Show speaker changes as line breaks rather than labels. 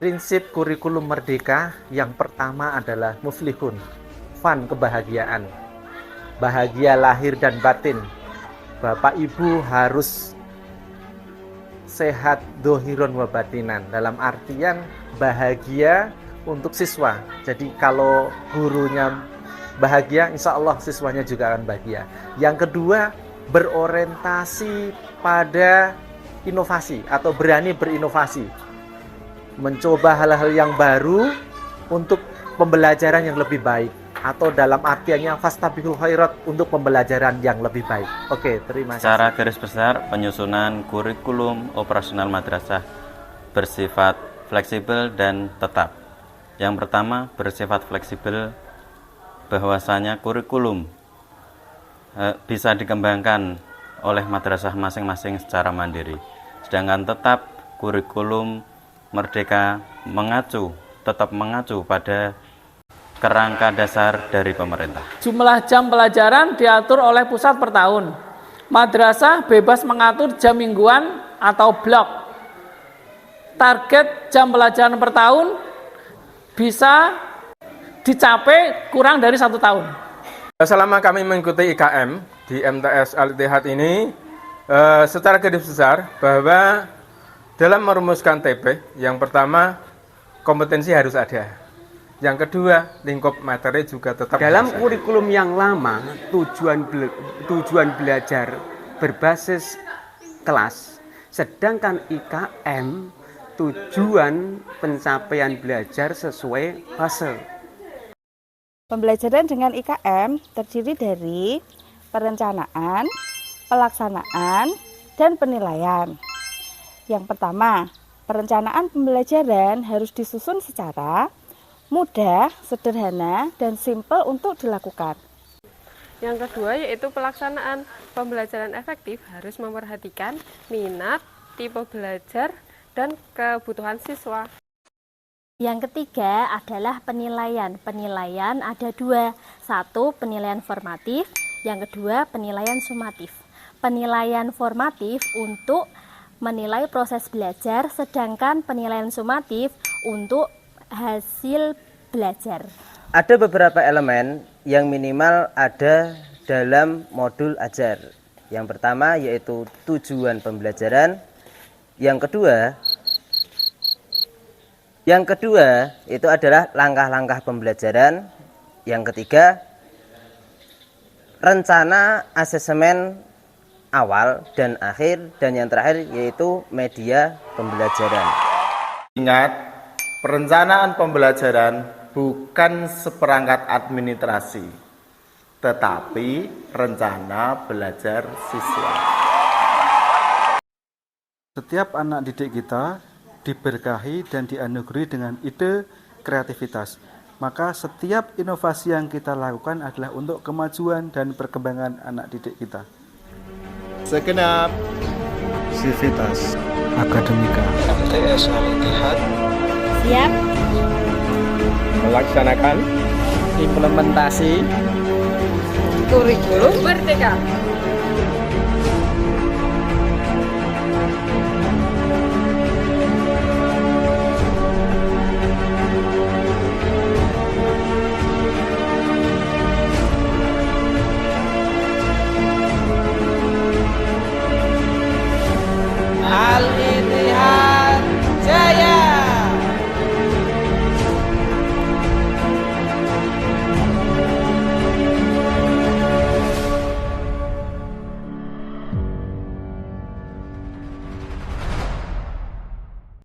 Prinsip kurikulum merdeka yang pertama adalah muflihun, fun, kebahagiaan. Bahagia lahir dan batin. Bapak Ibu harus sehat dohiron wa batinan. Dalam artian bahagia untuk siswa. Jadi kalau gurunya bahagia, insya Allah siswanya juga akan bahagia. Yang kedua, berorientasi pada inovasi atau berani berinovasi. Mencoba hal-hal yang baru untuk pembelajaran yang lebih baik, atau dalam artiannya fastabihul khairat, untuk pembelajaran yang lebih baik. Oke, terima kasih.
Secara garis besar, penyusunan kurikulum operasional madrasah bersifat fleksibel dan tetap. Yang pertama, bersifat fleksibel, bahwasanya kurikulum bisa dikembangkan oleh madrasah masing-masing secara mandiri. Sedangkan tetap, kurikulum Merdeka tetap mengacu pada kerangka dasar dari pemerintah.
Jumlah jam pelajaran diatur oleh pusat per tahun. Madrasah bebas mengatur jam mingguan atau blok. Target jam pelajaran per tahun bisa dicapai kurang dari 1 tahun.
Selama kami mengikuti IKM di MTS Al-Ittihad ini, secara garis besar bahwa dalam merumuskan TP, yang pertama kompetensi harus ada. Yang kedua, lingkup materi juga tetap
dalam kurikulum yang lama, tujuan belajar berbasis kelas. Sedangkan IKM tujuan pencapaian belajar sesuai fase.
Pembelajaran dengan IKM terdiri dari perencanaan, pelaksanaan, dan penilaian. Yang pertama, perencanaan pembelajaran harus disusun secara mudah, sederhana, dan simpel untuk dilakukan.
Yang kedua yaitu pelaksanaan. Pembelajaran efektif harus memperhatikan minat, tipe belajar, dan kebutuhan siswa.
Yang ketiga adalah penilaian. Penilaian ada 2. 1, penilaian formatif. Yang kedua, penilaian sumatif. Penilaian formatif untuk menilai proses belajar, sedangkan penilaian sumatif untuk hasil belajar.
Ada beberapa elemen yang minimal ada dalam modul ajar. Yang pertama yaitu tujuan pembelajaran. Yang kedua itu adalah langkah-langkah pembelajaran. Yang ketiga, rencana asesmen awal dan akhir, dan yang terakhir yaitu media pembelajaran.
Ingat, perencanaan pembelajaran bukan seperangkat administrasi, tetapi rencana belajar siswa.
Setiap anak didik kita diberkahi dan dianugerahi dengan ide kreativitas. Maka setiap inovasi yang kita lakukan adalah untuk kemajuan dan perkembangan anak didik kita.
Segenap
Sivitas Akademika
MTS Al-Ittihad
Siap
melaksanakan
implementasi
Kurikulum Merdeka.